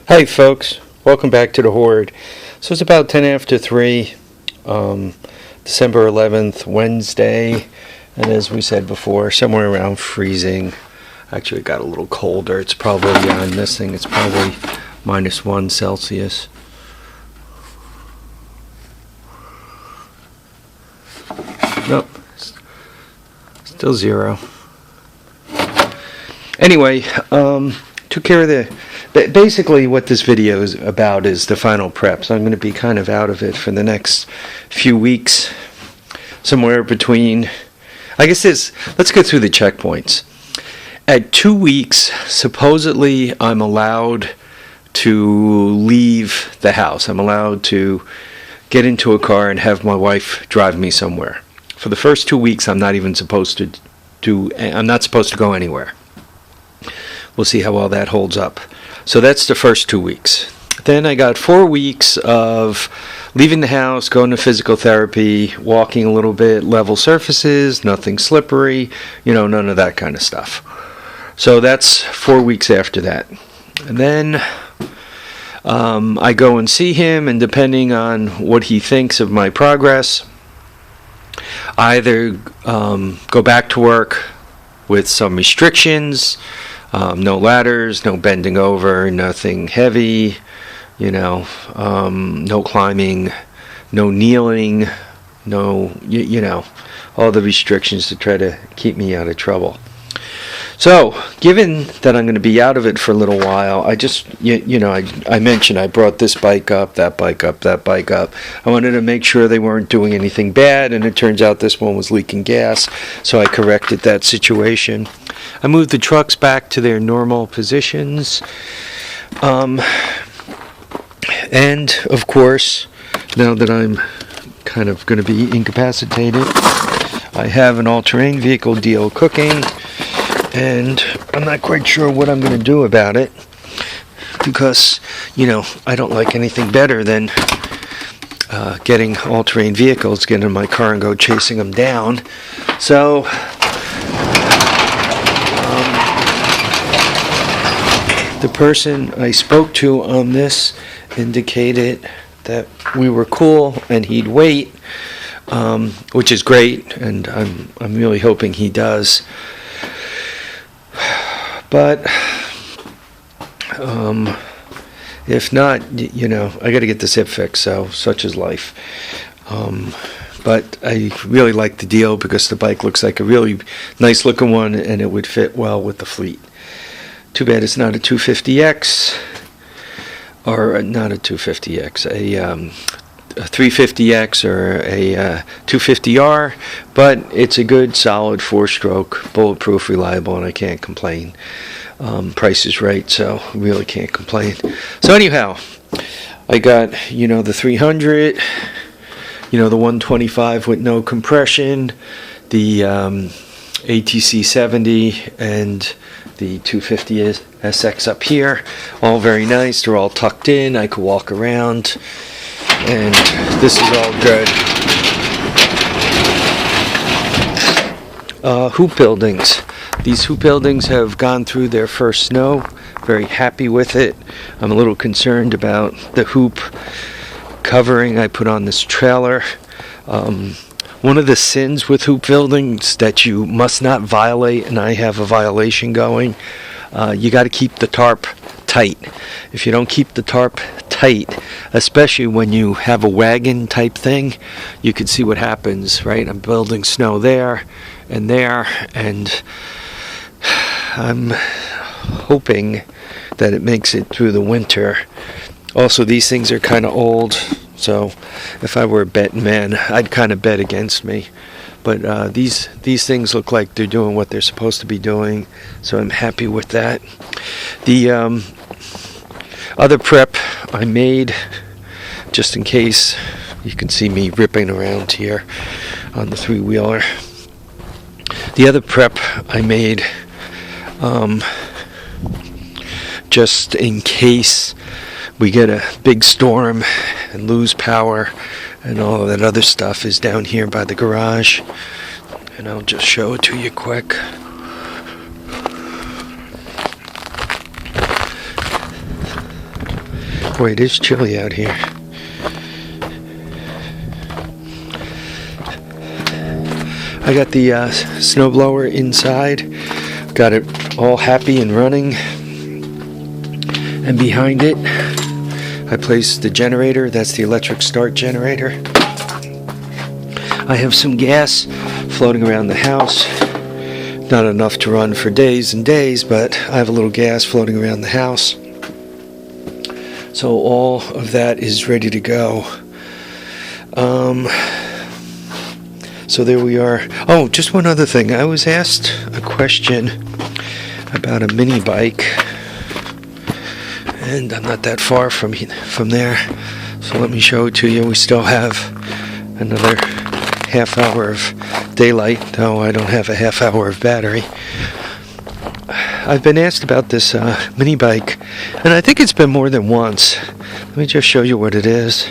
Hi folks, welcome back to the Horde. So it's about 10 after 3, December 11th, Wednesday, and as we said before, somewhere around freezing. Actually it got a little colder. It's probably on this thing, it's probably -1 Celsius. Nope, still 0. Anyway, took care of basically what this video is about is the final prep. So I'm going to be kind of out of it for the next few weeks, somewhere between, I guess let's go through the checkpoints. At 2 weeks, supposedly I'm allowed to leave the house. I'm allowed to get into a car and have my wife drive me somewhere. For the first 2 weeks, I'm not supposed to go anywhere. We'll see how well that holds up. So that's the first 2 weeks. Then I got 4 weeks of leaving the house, going to physical therapy, walking a little bit, level surfaces, nothing slippery, none of that kind of stuff. So that's 4 weeks after that. And then I go and see him, and depending on what he thinks of my progress, I either go back to work with some restrictions, no ladders, no bending over, nothing heavy, no climbing, no kneeling, no, all the restrictions to try to keep me out of trouble. So, given that I'm going to be out of it for a little while, I just, I mentioned I brought this bike up, that bike up, that bike up. I wanted to make sure they weren't doing anything bad, and it turns out this one was leaking gas, so I corrected that situation. I moved the trucks back to their normal positions. And, of course, now that I'm kind of going to be incapacitated, I have an all-terrain vehicle deal cooking. And I'm not quite sure what I'm going to do about it because, I don't like anything better than getting all-terrain vehicles, get in my car and go chasing them down. So, the person I spoke to on this indicated that we were cool and he'd wait, which is great, and I'm really hoping he does. But if not, I got to get this hip fixed, so such is life. But I really like the deal because the bike looks like a really nice looking one and it would fit well with the fleet. Too bad it's not a 250X, or not a 250X, a 350X or a 250R, but it's a good solid 4-stroke, bulletproof, reliable, and I can't complain. Price is right, so really can't complain. So anyhow, I got the 300, the 125 with no compression, the ATC90, and the 250 SX up here, all very nice. They're all tucked in. I could walk around. And this is all good. Hoop buildings. These hoop buildings have gone through their first snow. Very happy with it. I'm a little concerned about the hoop covering I put on this trailer. One of the sins with hoop buildings that you must not violate, and I have a violation going, you got to keep the tarp tight. If you don't keep the tarp tight, especially when you have a wagon type thing, you can see what happens, right? I'm building snow there, and I'm hoping that it makes it through the winter. Also, these things are kind of old, so if I were a betting man, I'd kind of bet against me. But these things look like they're doing what they're supposed to be doing, so I'm happy with that. The other prep I made, just in case, you can see me ripping around here on the 3-wheeler. The other prep I made, just in case we get a big storm and lose power and all of that other stuff, is down here by the garage. And I'll just show it to you quick. Boy, it is chilly out here. I got the snowblower inside, got it all happy and running, and behind it I placed the generator. That's the electric start generator. I have some gas floating around the house, not enough to run for days and days, but I have a little gas floating around the house, so all of that is ready to go. So there we are. Oh, just one other thing. I was asked a question about a mini bike, and I'm not that far from there. So let me show it to you. We still have another half hour of daylight, though I don't have a half hour of battery. I've been asked about this mini bike, and I think it's been more than once. Let me just show you what it is.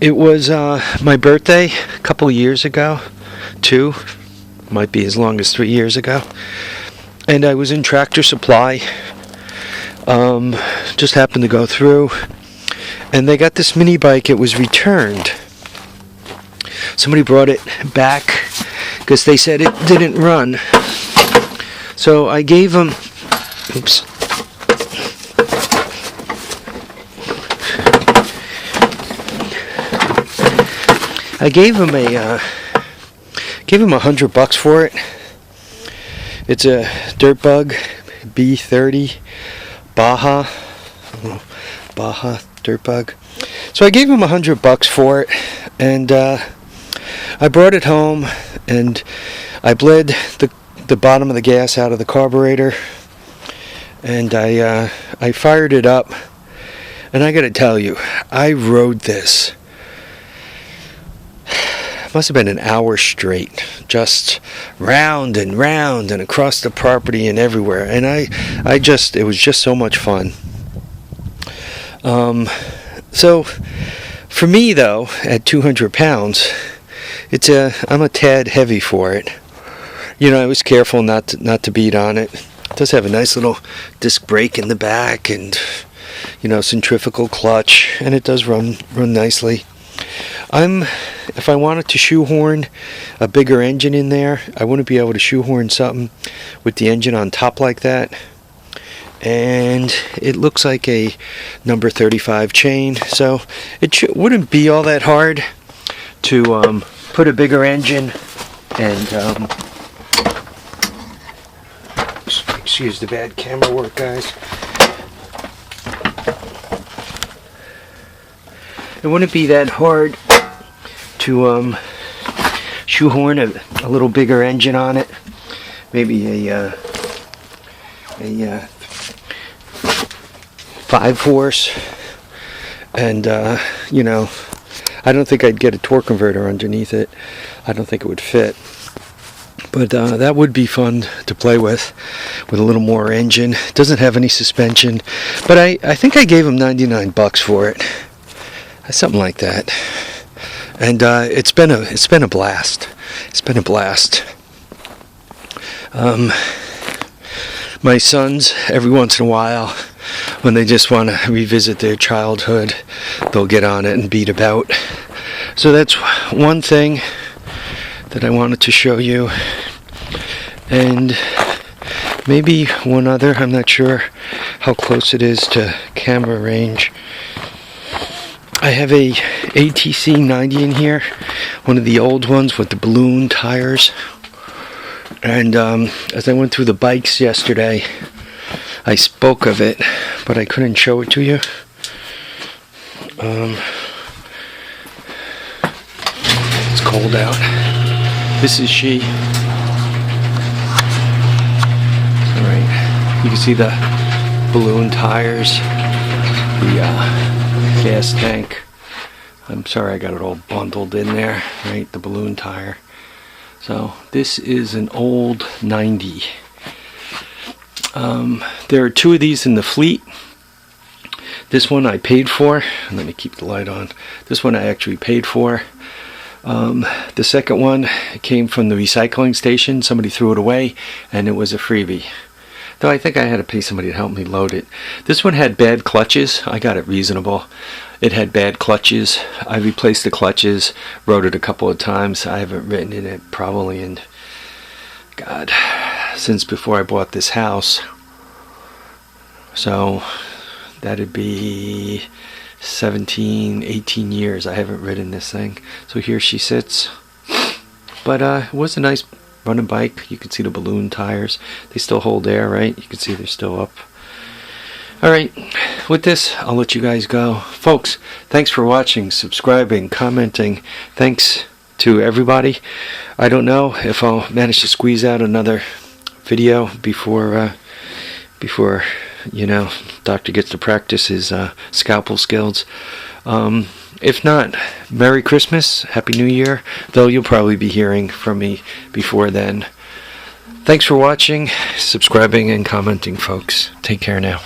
It was my birthday a couple years ago, 2, might be as long as 3 years ago, and I was in Tractor Supply, just happened to go through, and they got this mini bike. It was returned. Somebody brought it back because they said it didn't run, so I gave them, oops, I gave him $100 for it. It's a dirt bug, B30 Baja dirt bug. So I gave him $100 for it, and I brought it home, and I bled the bottom of the gas out of the carburetor, and I fired it up, and I got to tell you, I rode this. Must have been an hour straight, just round and round and across the property and everywhere, and it was just so much fun. So for me though, at 200 pounds, I'm a tad heavy for it. You know, I was careful not to beat on it. It does have a nice little disc brake in the back, and centrifugal clutch, and it does run nicely. If I wanted to shoehorn a bigger engine in there, I wouldn't be able to shoehorn something with the engine on top like that. And it looks like a number 35 chain, so it wouldn't be all that hard to put a bigger engine and excuse the bad camera work, guys. It wouldn't be that hard to shoehorn a little bigger engine on it, maybe a 5-horse, and I don't think I'd get a torque converter underneath it. I don't think it would fit, but that would be fun to play with a little more engine. It doesn't have any suspension, but I think I gave him $99 for it, something like that. And it's been a blast. It's been a blast. My sons, every once in a while, when they just want to revisit their childhood, they'll get on it and beat about. So that's one thing that I wanted to show you, and maybe one other. I'm not sure how close it is to camera range. I have a ATC90 in here, one of the old ones with the balloon tires. And as I went through the bikes yesterday, I spoke of it, but I couldn't show it to you. It's cold out. This is she. Alright, you can see the balloon tires, the gas tank. I'm sorry I got it all bundled in there, right? The balloon tire. So this is an old 90. There are 2 of these in the fleet. This one I paid for. Let me keep the light on. This one I actually paid for. The second one came from the recycling station. Somebody threw it away, and it was a freebie. Though I think I had to pay somebody to help me load it. This one had bad clutches. I got it reasonable. It had bad clutches. I replaced the clutches, rode it a couple of times. I haven't ridden in it probably in, God, since before I bought this house. So that'd be 17, 18 years I haven't ridden this thing. So here she sits. But it was a nice running bike. You can see the balloon tires. They still hold air, right? You can see they're still up. Alright, with this, I'll let you guys go. Folks, thanks for watching, subscribing, commenting. Thanks to everybody. I don't know if I'll manage to squeeze out another video before you know, Doctor gets to practice his scalpel skills. If not, Merry Christmas, Happy New Year, though you'll probably be hearing from me before then. Thanks for watching, subscribing, and commenting, folks. Take care now.